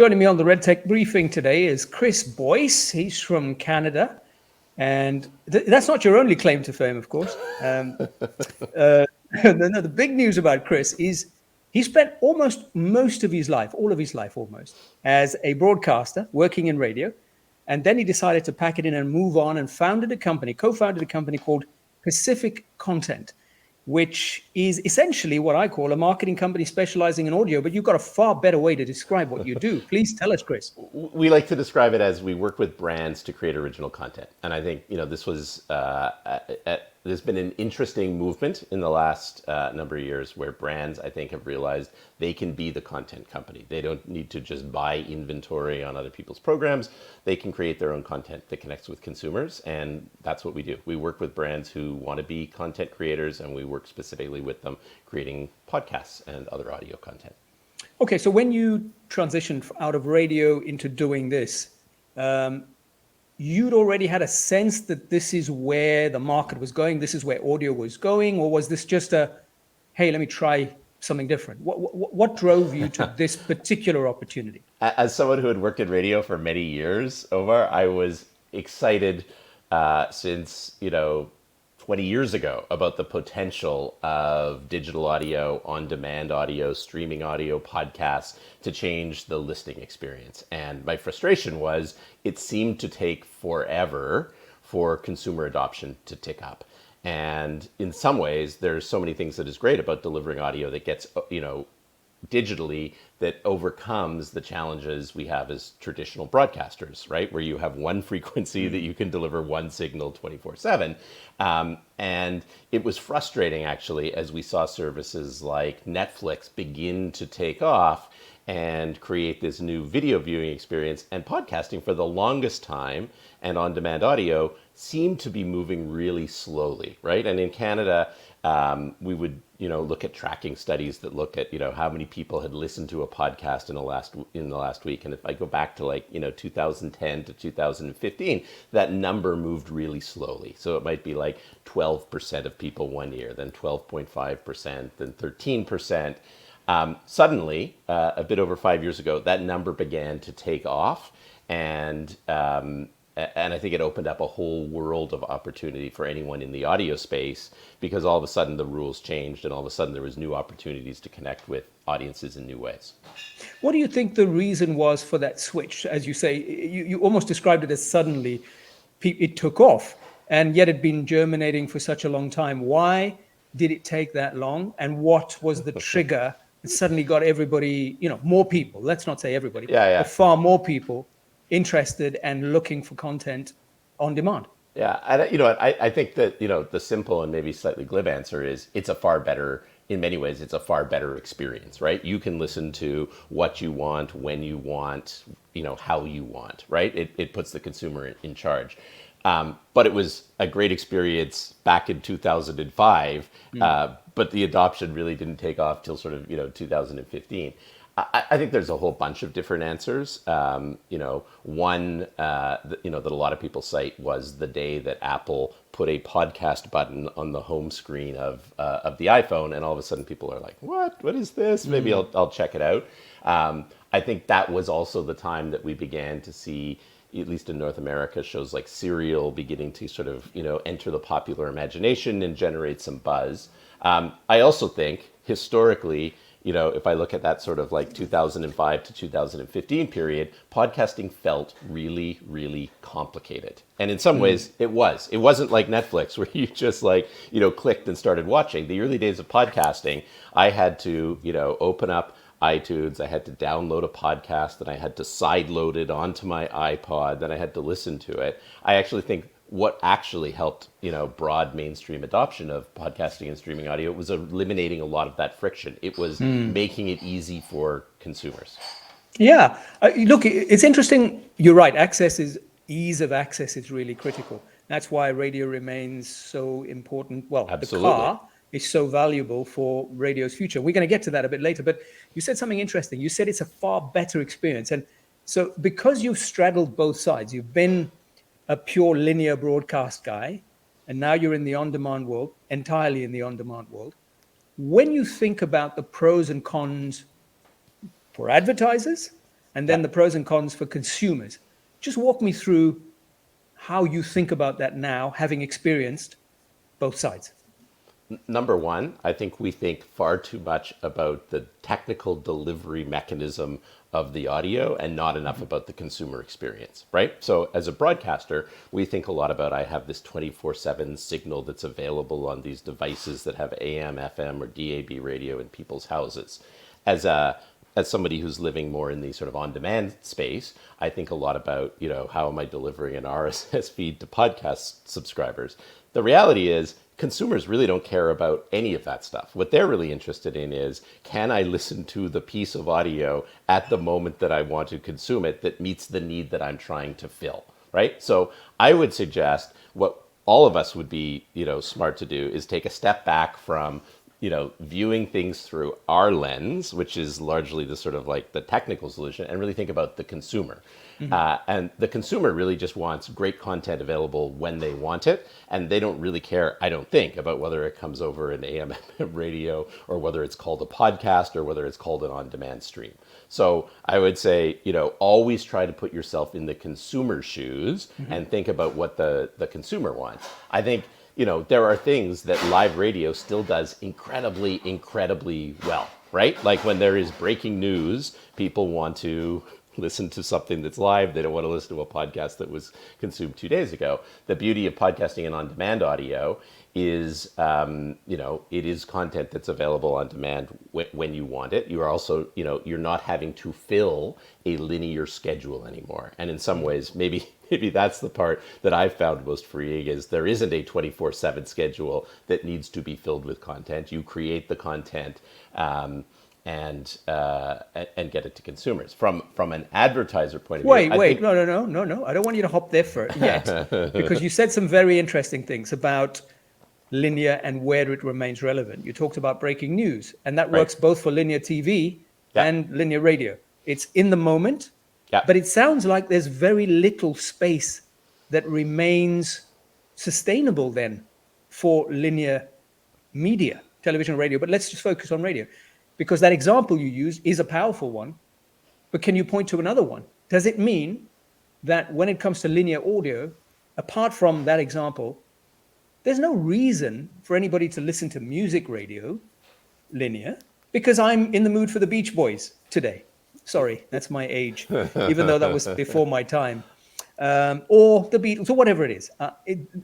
Joining me on the RedTech Briefing today is Chris Boyce. He's from Canada. And that's not your only claim to fame, of course. The big news about Chris is he spent almost most of his life, all of his life almost, as a broadcaster working in radio. And then he decided to pack it in and move on and co-founded a company called Pacific Content, which is essentially what I call a marketing company specializing in audio, but you've got a far better way to describe what you do. Please tell us, Chris. We like to describe it as we work with brands to create original content. And I think, this was, there's been an interesting movement in the last number of years where brands, I think, have realized they can be the content company. They don't need to just buy inventory on other people's programs. They can create their own content that connects with consumers. And that's what we do. We work with brands who want to be content creators, and we work specifically with them creating podcasts and other audio content. Okay, so when you transitioned out of radio into doing this, you'd already had a sense that this is where the market was going, this is where audio was going, or was this just hey, let me try something different? What drove you to this particular opportunity? As someone who had worked in radio for many years, Omar, I was excited since, 20 years ago about the potential of digital audio, on-demand audio, streaming audio, podcasts to change the listening experience. And my frustration was it seemed to take forever for consumer adoption to tick up. And in some ways, there's so many things that is great about delivering audio that gets, digitally that overcomes the challenges we have as traditional broadcasters, right? Where you have one frequency that you can deliver one signal 24/7. And it was frustrating, actually, as we saw services like Netflix begin to take off and create this new video viewing experience. And podcasting for the longest time and on-demand audio seemed to be moving really slowly, right? And in Canada, we would look at tracking studies that look at how many people had listened to a podcast in the last week. And if I go back to 2010 to 2015, that number moved really slowly. So it might be 12% of people one year, then 12.5%, then 13%. Suddenly, a bit over 5 years ago, that number began to take off, and I think it opened up a whole world of opportunity for anyone in the audio space, because all of a sudden the rules changed, and all of a sudden there was new opportunities to connect with audiences in new ways. What do you think the reason was for that switch? As you say, you almost described it as suddenly it took off, and yet it'd been germinating for such a long time. Why did it take that long? And what was the trigger that suddenly got everybody, more people, let's not say everybody, but far more people interested and looking for content on demand? Yeah, I think that the simple and maybe slightly glib answer is in many ways it's a far better experience, right? You can listen to what you want, when you want, how you want, right? It puts the consumer in charge. But it was a great experience back in 2005, but the adoption really didn't take off till sort of 2015. I think there's a whole bunch of different answers. One that a lot of people cite was the day that Apple put a podcast button on the home screen of the iPhone, and all of a sudden people are like, "What is this? Maybe I'll check it out." I think that was also the time that we began to see, at least in North America, shows like Serial beginning to sort of enter the popular imagination and generate some buzz. I also think historically, if I look at that sort of 2005 to 2015 period, podcasting felt really, really complicated. And in some ways it was. It wasn't like Netflix where you just clicked and started watching. The early days of podcasting, I had to, open up iTunes, I had to download a podcast, and I had to sideload it onto my iPod, then I had to listen to it. I actually think what actually helped, broad mainstream adoption of podcasting and streaming audio was eliminating a lot of that friction. It was making it easy for consumers. Yeah. Look, it's interesting. You're right. Ease of access is really critical. That's why radio remains so important. Well, Absolutely. The car is so valuable for radio's future. We're going to get to that a bit later, but you said something interesting. You said it's a far better experience. And so because you've straddled both sides, you've been a pure linear broadcast guy, and now you're in the on-demand world, entirely in the on-demand world. When you think about the pros and cons for advertisers and then the pros and cons for consumers. Just walk me through how you think about that now, having experienced both sides. Number one, I think we think far too much about the technical delivery mechanism of the audio and not enough about the consumer experience, right? So as a broadcaster, we think a lot about I have this 24/7 signal that's available on these devices that have AM, FM, or DAB radio in people's houses. As somebody who's living more in the sort of on-demand space, I think a lot about, how am I delivering an RSS feed to podcast subscribers? The reality is consumers really don't care about any of that stuff. What they're really interested in is, can I listen to the piece of audio at the moment that I want to consume it that meets the need that I'm trying to fill, right? So I would suggest what all of us would be, smart to do is take a step back from viewing things through our lens, which is largely the sort of like the technical solution, and really think about the consumer. And the consumer really just wants great content available when they want it. And they don't really care, I don't think, about whether it comes over an AM radio or whether it's called a podcast or whether it's called an on-demand stream. So I would say, always try to put yourself in the consumer's shoes and think about what the consumer wants. I think, there are things that live radio still does incredibly, incredibly well, right? Like when there is breaking news, people want to listen to something that's live. They don't want to listen to a podcast that was consumed 2 days ago. The beauty of podcasting and on-demand audio is, it is content that's available on demand when you want it. You are also, you're not having to fill a linear schedule anymore. And in some ways, maybe that's the part that I've found most freeing is there isn't a 24/7 schedule that needs to be filled with content. You create the content, and get it to consumers. From an advertiser point of view. Wait, no. I don't want you to hop there yet, because you said some very interesting things about linear and where it remains relevant. You talked about breaking news, and that works both for linear TV and linear radio. It's in the moment, but it sounds like there's very little space that remains sustainable then for linear media, television, radio. But let's just focus on radio, because that example you use is a powerful one. But can you point to another one? Does it mean that when it comes to linear audio, apart from that example, there's no reason for anybody to listen to music radio linear? Because I'm in the mood for the Beach Boys today. Sorry, that's my age, even though that was before my time. Or the Beatles, or whatever it is.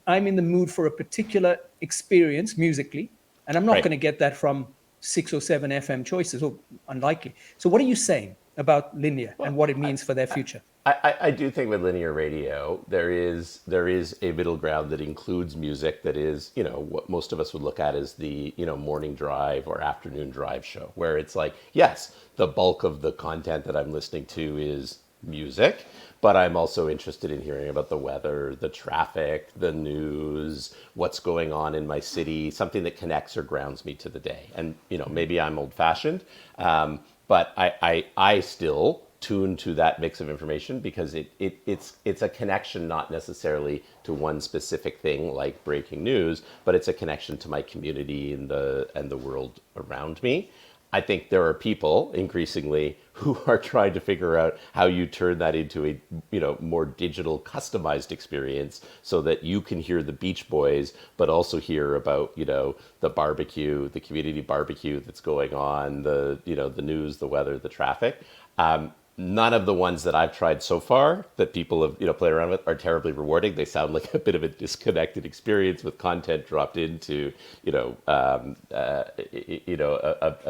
I'm in the mood for a particular experience musically, and I'm not going to get that from 6 or 7 FM choices, or unlikely. So what are you saying about linear and what it means for their future? I do think with linear radio, there is a middle ground that includes music that is, what most of us would look at as the, morning drive or afternoon drive show, where it's like, yes, the bulk of the content that I'm listening to is music, but I'm also interested in hearing about the weather, the traffic, the news, what's going on in my city, something that connects or grounds me to the day. And, maybe I'm old fashioned, but I still tune to that mix of information because it's a connection, not necessarily to one specific thing like breaking news, but it's a connection to my community and the world around me. I think there are people increasingly who are trying to figure out how you turn that into a more digital, customized experience so that you can hear the Beach Boys, but also hear about the barbecue, the community barbecue that's going on, the news, the weather, the traffic. None of the ones that I've tried so far that people have played around with are terribly rewarding. They sound like a bit of a disconnected experience with content dropped into a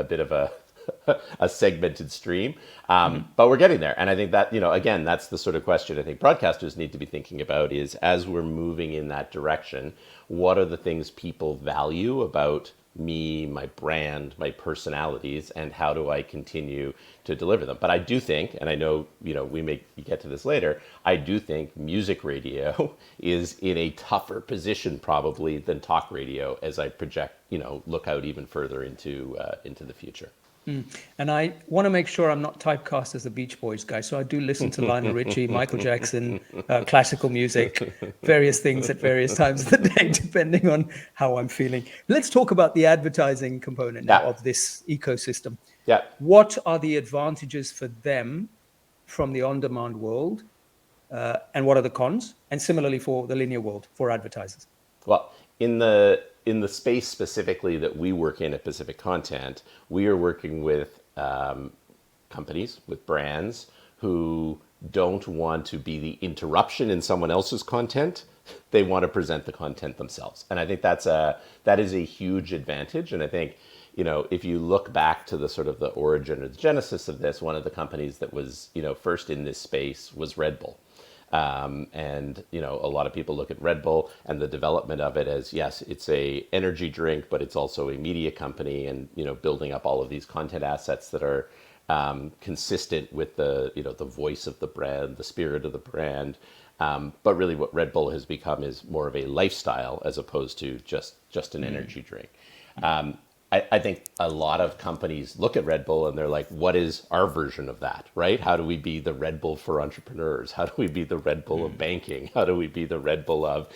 bit of a segmented stream. But we're getting there, and I think that again, that's the sort of question I think broadcasters need to be thinking about is, as we're moving in that direction, what are the things people value about me, my brand, my personalities, and how do I continue to deliver them? But I do think, and I know, we may get to this later, I do think music radio is in a tougher position probably than talk radio as I project, look out even further into the future. And I want to make sure I'm not typecast as a Beach Boys guy. So I do listen to Lionel Richie, Michael Jackson, classical music, various things at various times of the day, depending on how I'm feeling. Let's talk about the advertising component now of this ecosystem. Yeah. What are the advantages for them from the on-demand world, and what are the cons? And similarly for the linear world for advertisers. Well, in the space specifically that we work in at Pacific Content, we are working with companies, with brands who don't want to be the interruption in someone else's content. They want to present the content themselves, and I think that is a huge advantage. And I think, if you look back to the sort of the origin or the genesis of this, one of the companies that was first in this space was Red Bull. And a lot of people look at Red Bull and the development of it as, yes, it's a energy drink, but it's also a media company, and building up all of these content assets that are consistent with the the voice of the brand, the spirit of the brand. But really, what Red Bull has become is more of a lifestyle as opposed to just an energy drink. I think a lot of companies look at Red Bull and they're like, what is our version of that, right? How do we be the Red Bull for entrepreneurs? How do we be the Red Bull of banking? How do we be the Red Bull of,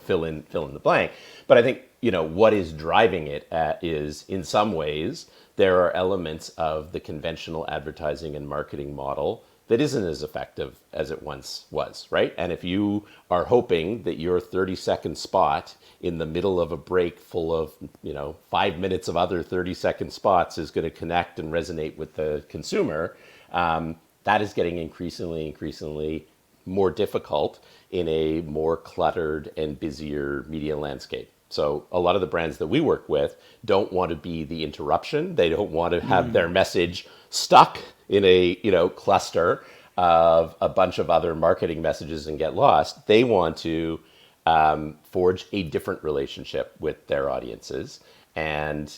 fill in the blank? But I think, what is driving it is, in some ways, there are elements of the conventional advertising and marketing model that isn't as effective as it once was, right? And if you are hoping that your 30-second spot in the middle of a break full of, 5 minutes of other 30-second spots is going to connect and resonate with the consumer, that is getting increasingly more difficult in a more cluttered and busier media landscape. So a lot of the brands that we work with don't want to be the interruption. They don't want to have their message stuck in a cluster of a bunch of other marketing messages and get lost. They want to forge a different relationship with their audiences, and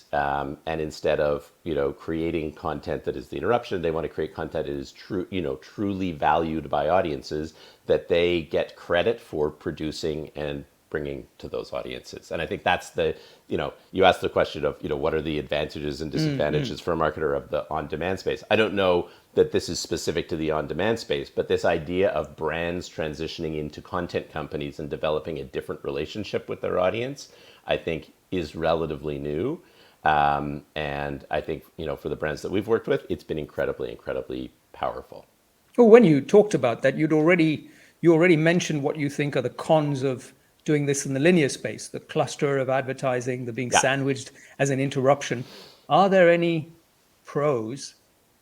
instead of creating content that is the interruption, they want to create content that is truly valued by audiences, that they get credit for producing and bringing to those audiences. And I think that's you asked the question of, what are the advantages and disadvantages for a marketer of the on-demand space? I don't know that this is specific to the on-demand space, but this idea of brands transitioning into content companies and developing a different relationship with their audience, I think is relatively new. And I think, for the brands that we've worked with, it's been incredibly powerful. Well, when you talked about that, you already mentioned what you think are the cons of doing this in the linear space, the cluster of advertising, the being sandwiched as an interruption. Are there any pros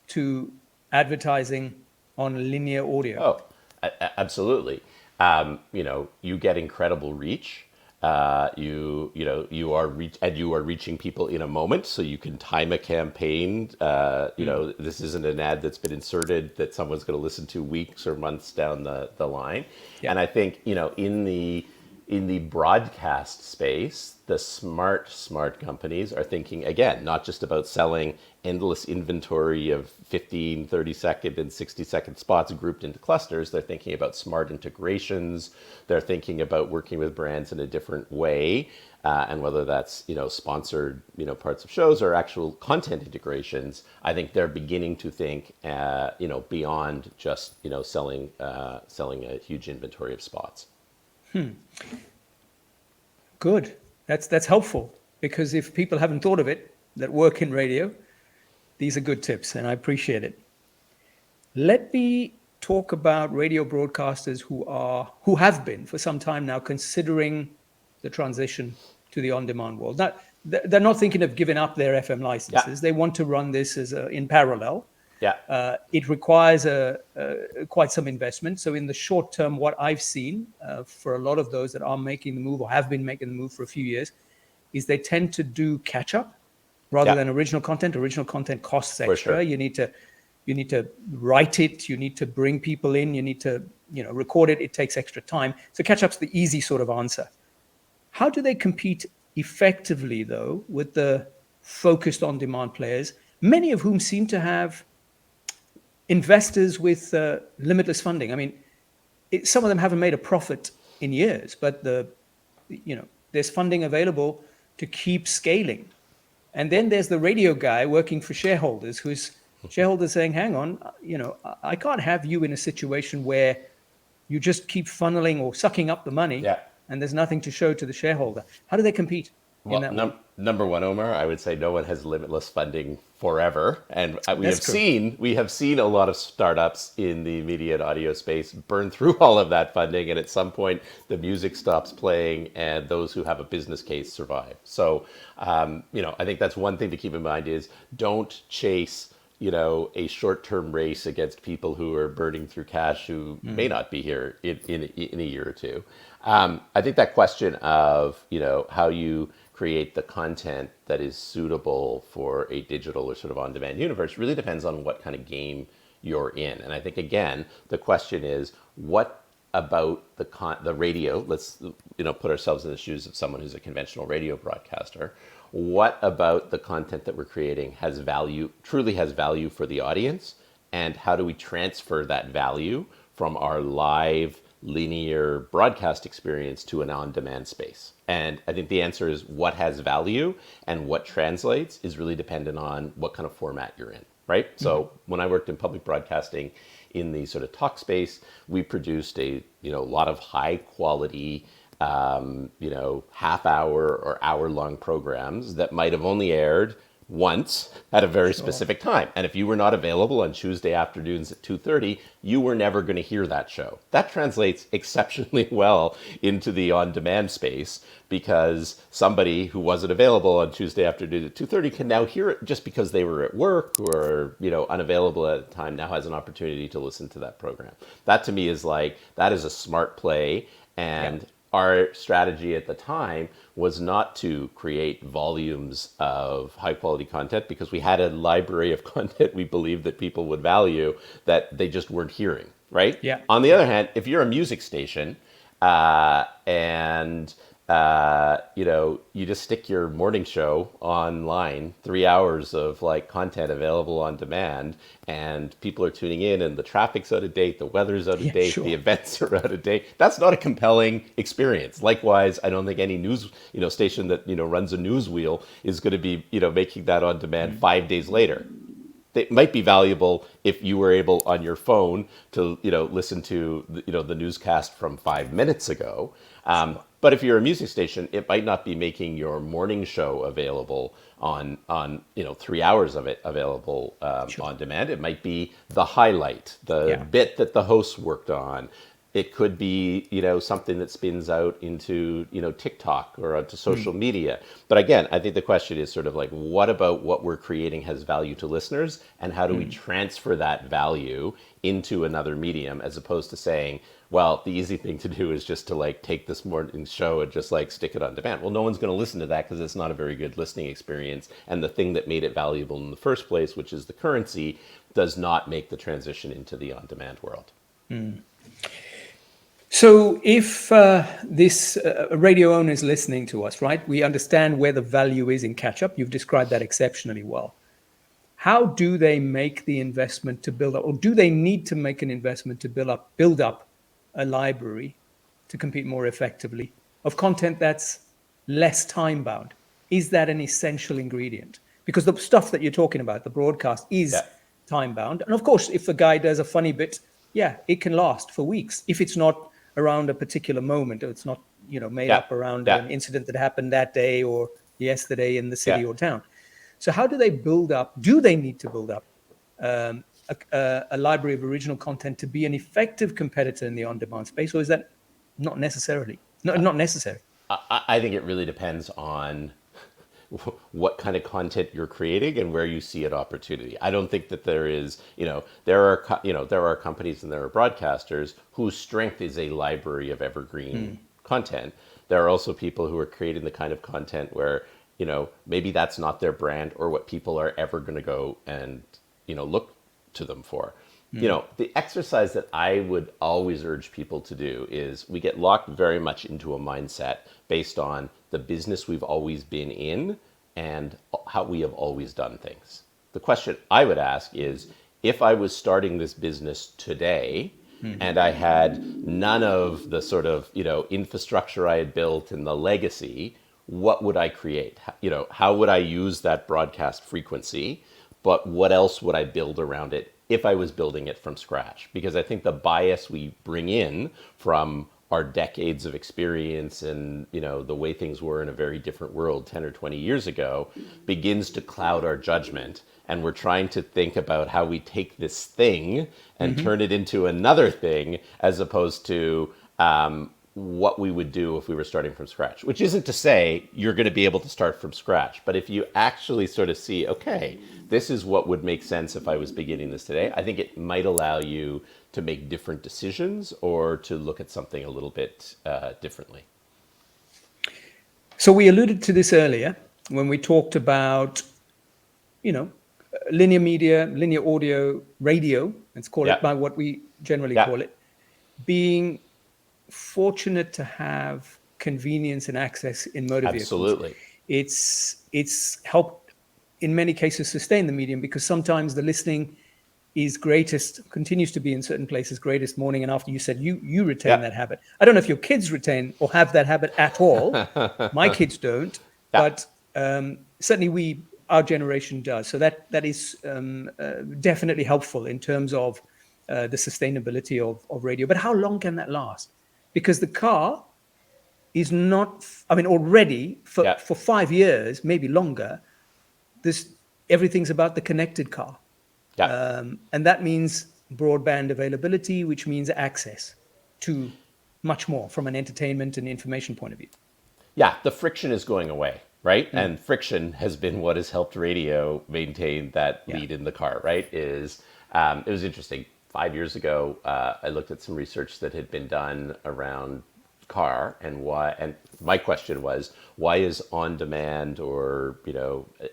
to advertising on linear audio? Oh, absolutely. You get incredible reach. You are reaching people in a moment, so you can time a campaign. This isn't an ad that's been inserted that someone's going to listen to weeks or months down the line. Yeah. And I think, in the broadcast space, the smart companies are thinking, again, not just about selling endless inventory of 15, 30-second and 60-second spots grouped into clusters. They're thinking about smart integrations. They're thinking about working with brands in a different way. And whether that's, sponsored, parts of shows or actual content integrations, I think they're beginning to think, beyond just, selling a huge inventory of spots. Good. That's helpful, because if people haven't thought of it that work in radio, these are good tips, and I appreciate it. Let me talk about radio broadcasters who have been for some time now considering the transition to the on-demand world. Now, they're not thinking of giving up their FM licenses. Yeah. They want to run this in parallel. Yeah. It requires quite some investment. So in the short term, what I've seen for a lot of those that are making the move or have been making the move for a few years is they tend to do catch up rather than original content. Original content costs extra. Sure. You need to write it. You need to bring people in. You need to record it. It takes extra time. So catch up's the easy sort of answer. How do they compete effectively, though, with the focused on-demand players, many of whom seem to have investors with limitless funding? I mean, some of them haven't made a profit in years, but there's funding available to keep scaling. And then there's the radio guy working for shareholders, whose shareholders saying, hang on, I can't have you in a situation where you just keep funneling or sucking up the money and there's nothing to show to the shareholder. How do they compete? in Well, that way? number one, Omar, I would say no one has limitless funding forever, and That's true. we have seen a lot of startups in the media and audio space burn through all of that funding, and at some point the music stops playing, and those who have a business case survive. So, I think that's one thing to keep in mind is don't chase a short-term race against people who are burning through cash who may not be here in a year or two. I think that question of, how you create the content that is suitable for a digital or sort of on-demand universe really depends on what kind of game you're in. And I think, again, the question is, what about the radio? Let's put ourselves in the shoes of someone who's a conventional radio broadcaster. What about the content that we're creating has value, truly has value for the audience, and how do we transfer that value from our live linear broadcast experience to an on-demand space? And I think the answer is what has value and what translates is really dependent on what kind of format you're in, right? So when I worked in public broadcasting in the sort of talk space, we produced a lot of high quality half hour or hour long programs that might have only aired once at a very specific time. And if you were not available on Tuesday afternoons at 2:30, you were never going to hear that show. That translates exceptionally well into the on-demand space because somebody who wasn't available on Tuesday afternoon at 2:30 can now hear it just because they were at work or, unavailable at the time, now has an opportunity to listen to that program. That to me is that is a smart play. And our strategy at the time was not to create volumes of high quality content because we had a library of content we believed that people would value that they just weren't hearing, right? Yeah. On the other hand, if you're a music station and you just stick your morning show online, 3 hours of content available on demand, and people are tuning in, and the traffic's out of date, the weather's out of date, Sure. the events are out of date. That's not a compelling experience. Likewise, I don't think any news station that runs a news wheel is going to be making that on demand 5 days later. It might be valuable if you were able on your phone to listen to the newscast from 5 minutes ago. But if you're a music station, it might not be making your morning show available on 3 hours of it available on demand. It might be the highlight, the bit that the host worked on. It could be, something that spins out into, TikTok or onto social media. But again, I think the question is sort of what about what we're creating has value to listeners, and how do we transfer that value into another medium, as opposed to saying, well, the easy thing to do is just to take this morning show and just stick it on demand. Well, no one's going to listen to that because it's not a very good listening experience. And the thing that made it valuable in the first place, which is the currency, does not make the transition into the on-demand world. So if this radio owner is listening to us, right, we understand where the value is in catch-up. You've described that exceptionally well. How do they make the investment to build up, or do they need to make an investment to build up a library to compete more effectively of content that's less time-bound? Is that an essential ingredient? Because the stuff that you're talking about, the broadcast, is time-bound. And of course, if the guy does a funny bit, it can last for weeks. If it's not around a particular moment, or it's not made up around an incident that happened that day or yesterday in the city or town. So how do they build up? Do they need to build up a library of original content to be an effective competitor in the on-demand space, or is that not necessarily not necessary? I think it really depends on what kind of content you're creating and where you see an opportunity. I don't think that there is, there are companies and there are broadcasters whose strength is a library of evergreen content. There are also people who are creating the kind of content where, maybe that's not their brand or what people are ever going to go and, look to them for. The exercise that I would always urge people to do is we get locked very much into a mindset based on the business we've always been in and how we have always done things. The question I would ask is, if I was starting this business today and I had none of the sort of, infrastructure I had built and the legacy, what would I create? How would I use that broadcast frequency? But what else would I build around it if I was building it from scratch? Because I think the bias we bring in from our decades of experience and the way things were in a very different world 10 or 20 years ago begins to cloud our judgment, and we're trying to think about how we take this thing and turn it into another thing, as opposed to what we would do if we were starting from scratch. Which isn't to say you're going to be able to start from scratch, but if you actually sort of see, okay, this is what would make sense if I was beginning this today, I think it might allow you to make different decisions or to look at something a little bit differently. So we alluded to this earlier when we talked about, linear media, linear audio, radio, let's call it by what we generally call it, being fortunate to have convenience and access in motor vehicles. Absolutely. It's helped in many cases sustain the medium, because sometimes the listening is greatest, continues to be in certain places greatest morning and after. You said you retain that habit. I don't know if your kids retain or have that habit at all. My kids don't, but certainly our generation does. So that is definitely helpful in terms of the sustainability of radio. But how long can that last? Because the car is not, already for 5 years, maybe longer, everything's about the connected car. And that means broadband availability, which means access to much more from an entertainment and information point of view. Yeah, the friction is going away, right? And friction has been what has helped radio maintain that lead in the car, right? It was interesting. 5 years ago, I looked at some research that had been done around car and why. And my question was, why is on-demand or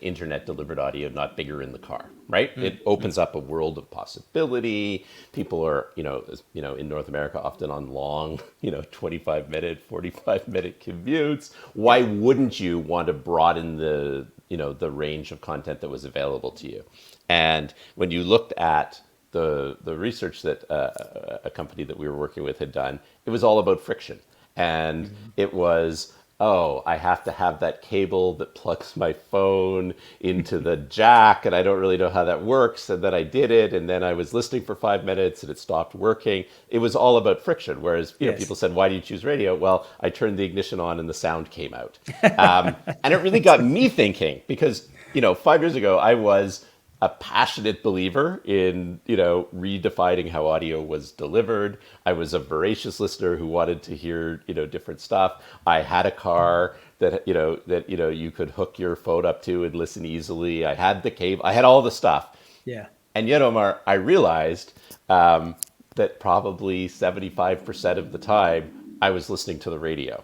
internet delivered audio not bigger in the car? Right? It opens up a world of possibility. People are in North America often on long 25-minute, 45-minute commutes. Why wouldn't you want to broaden the the range of content that was available to you? And when you looked at the research that a company that we were working with had done, it was all about friction. And it was, I have to have that cable that plugs my phone into the jack, and I don't really know how that works. And then I did it, and then I was listening for 5 minutes, and it stopped working. It was all about friction. Whereas people said, "Why do you choose radio?" Well, I turned the ignition on, and the sound came out. And it really got me thinking, because 5 years ago I was a passionate believer in, redefining how audio was delivered. I was a voracious listener who wanted to hear, different stuff. I had a car that you could hook your phone up to and listen easily. I had the cable. I had all the stuff. Yeah. And yet, Omar, I realized that probably 75% of the time I was listening to the radio,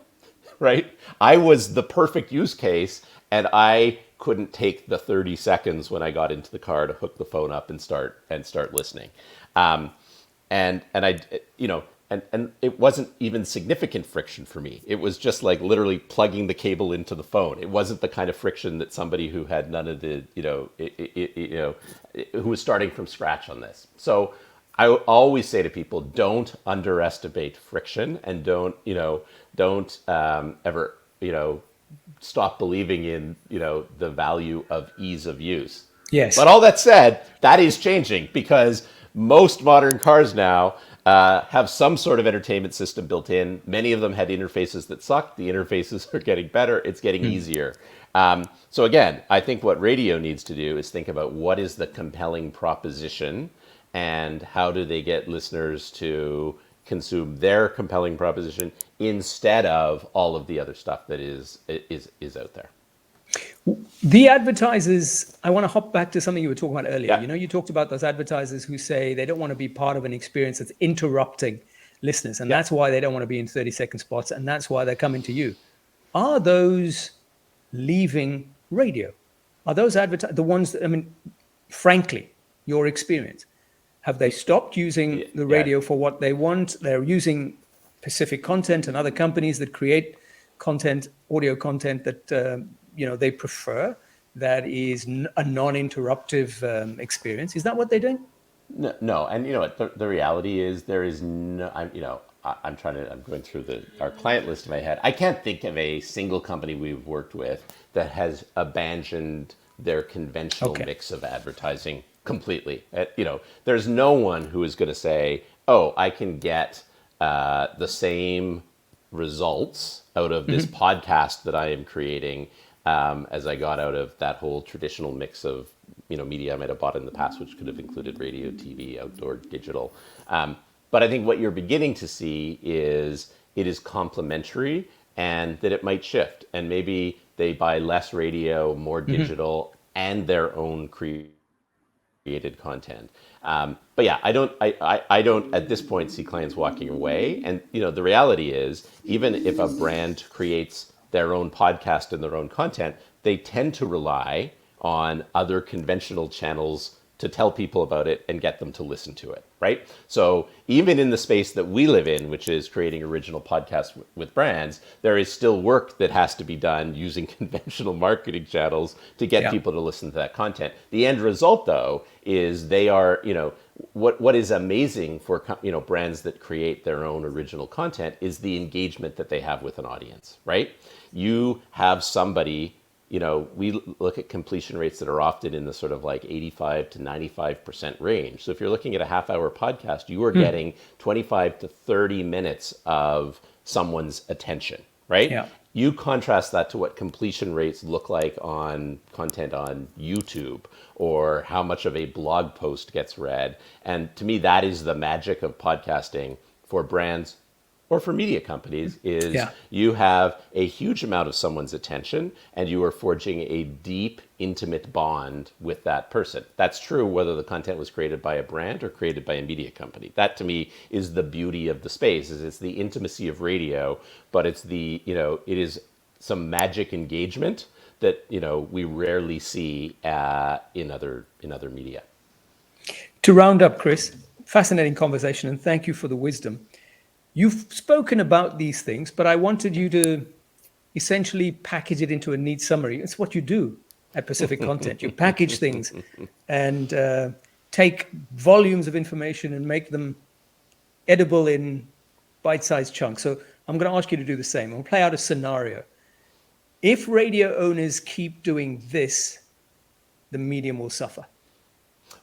right? I was the perfect use case, and I couldn't take the 30 seconds when I got into the car to hook the phone up and start listening. And I, and it wasn't even significant friction for me. It was just like literally plugging the cable into the phone. It wasn't the kind of friction that somebody who had none of the, who was starting from scratch on this. So I always say to people, don't underestimate friction, and don't ever, stop believing in, the value of ease of use. Yes. But all that said, that is changing, because most modern cars now have some sort of entertainment system built in. Many of them had interfaces that sucked. The interfaces are getting better. It's getting easier. So again, I think what radio needs to do is think about what is the compelling proposition, and how do they get listeners to consume their compelling proposition instead of all of the other stuff that is out there. The advertisers, I want to hop back to something you were talking about earlier. You talked about those advertisers who say they don't want to be part of an experience that's interrupting listeners, and that's why they don't want to be in 30-second spots, and that's why they're coming to you. Are those leaving radio? Are those the ones that, frankly, your experience, have they stopped using the radio for what they want? They're using Pacific Content and other companies that create content, audio content that they prefer, that is a non-interruptive experience. Is that what they're doing? No. And you know what? The reality is there is no. I'm going through our client list in my head. I can't think of a single company we've worked with that has abandoned their conventional mix of advertising completely. There's no one who is going to say, "Oh, I can get the same results out of this podcast that I am creating as I got out of that whole traditional mix of media I might have bought in the past, which could have included radio, TV, outdoor, digital. But I think what you're beginning to see is it is complementary and that it might shift. And maybe they buy less radio, more digital, and their own created content. But yeah, I don't at this point see clients walking away. And the reality is, even if a brand creates their own podcast and their own content, they tend to rely on other conventional channels to tell people about it and get them to listen to it, right? So even in the space that we live in, which is creating original podcasts with brands, there is still work that has to be done using conventional marketing channels to get people to listen to that content. The end result, though, is they are, what is amazing for brands that create their own original content is the engagement that they have with an audience, right? You have somebody. We look at completion rates that are often in the sort of like 85 to 95% range. So if you're looking at a half-hour podcast, you are getting 25 to 30 minutes of someone's attention, right? Yeah. You contrast that to what completion rates look like on content on YouTube or how much of a blog post gets read. And to me, that is the magic of podcasting for brands or for media companies is you have a huge amount of someone's attention and you are forging a deep, intimate bond with that person. That's true whether the content was created by a brand or created by a media company. That to me is the beauty of the space, is it's the intimacy of radio, but it's the, it is some magic engagement that, we rarely see in other media. To round up, Chris, fascinating conversation, and thank you for the wisdom. You've spoken about these things, but I wanted you to essentially package it into a neat summary. It's what you do at Pacific Content. You package things and take volumes of information and make them edible in bite-sized chunks. So I'm going to ask you to do the same. I'll play out a scenario. If radio owners keep doing this, the medium will suffer.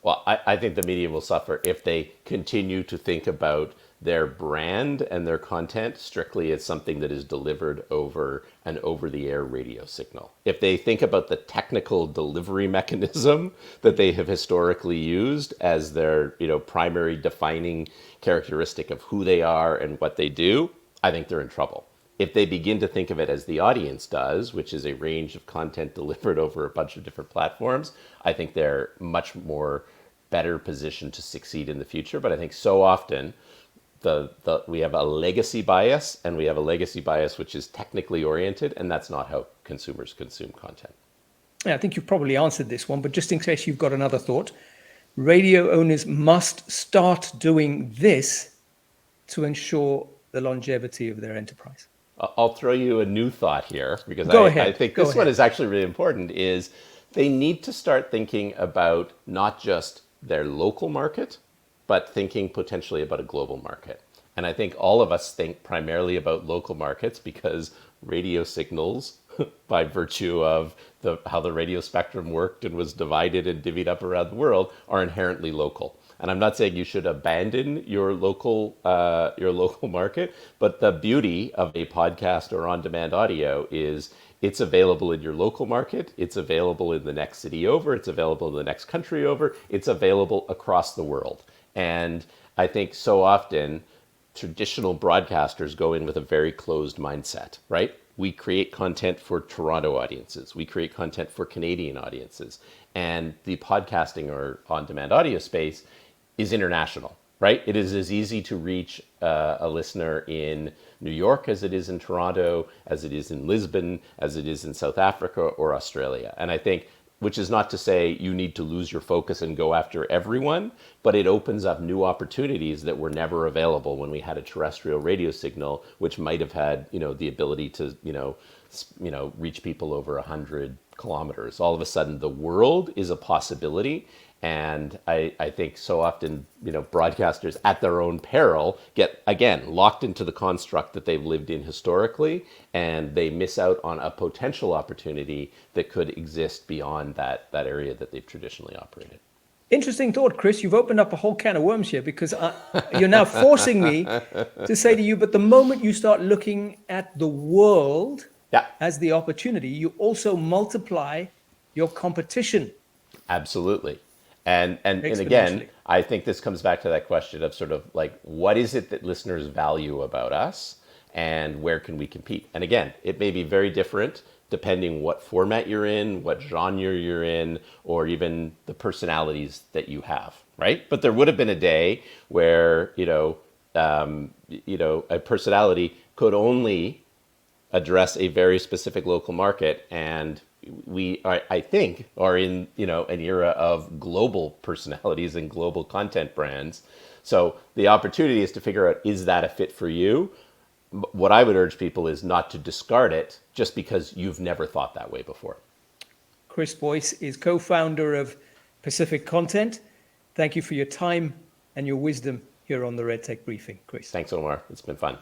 Well, I think the medium will suffer if they continue to think about their brand and their content strictly as something that is delivered over an over-the-air radio signal. If they think about the technical delivery mechanism that they have historically used as their, primary defining characteristic of who they are and what they do, I think they're in trouble. If they begin to think of it as the audience does, which is a range of content delivered over a bunch of different platforms, I think they're much more better positioned to succeed in the future. But I think so often we have a legacy bias, and we have a legacy bias which is technically oriented, and that's not how consumers consume content. Yeah, I think you've probably answered this one, but just in case you've got another thought, radio owners must start doing this to ensure the longevity of their enterprise. I'll throw you a new thought here, because I think this one is actually really important, is they need to start thinking about not just their local market, but thinking potentially about a global market. And I think all of us think primarily about local markets because radio signals, by virtue of how the radio spectrum worked and was divided and divvied up around the world, are inherently local. And I'm not saying you should abandon your local market, but the beauty of a podcast or on-demand audio is it's available in your local market, it's available in the next city over, it's available in the next country over, it's available across the world. And I think so often traditional broadcasters go in with a very closed mindset, right? We create content for Toronto audiences. We create content for Canadian audiences. And the podcasting or on-demand audio space is international, right? It is as easy to reach a listener in New York as it is in Toronto, as it is in Lisbon, as it is in South Africa or Australia. And I think, which is not to say you need to lose your focus and go after everyone, but it opens up new opportunities that were never available when we had a terrestrial radio signal, which might have had, the ability to, reach people over 100 kilometers. All of a sudden, the world is a possibility. And I think so often, broadcasters at their own peril get, again, locked into the construct that they've lived in historically, and they miss out on a potential opportunity that could exist beyond that area that they've traditionally operated. Interesting thought, Chris. You've opened up a whole can of worms here because you're now forcing me to say to you, but the moment you start looking at the world Yeah, as the opportunity, you also multiply your competition absolutely. And again, exponentially. I think this comes back to that question of sort of like, what is it that listeners value about us, and where can we compete? And again, it may be very different depending what format you're in, what genre you're in, or even the personalities that you have, right? But there would have been a day where a personality could only address a very specific local market, and I think, are in an era of global personalities and global content brands. So the opportunity is to figure out, is that a fit for you? What I would urge people is not to discard it just because you've never thought that way before. Chris Boyce is co-founder of Pacific Content. Thank you for your time and your wisdom here on the RedTech Briefing, Chris. Thanks, Omar. It's been fun.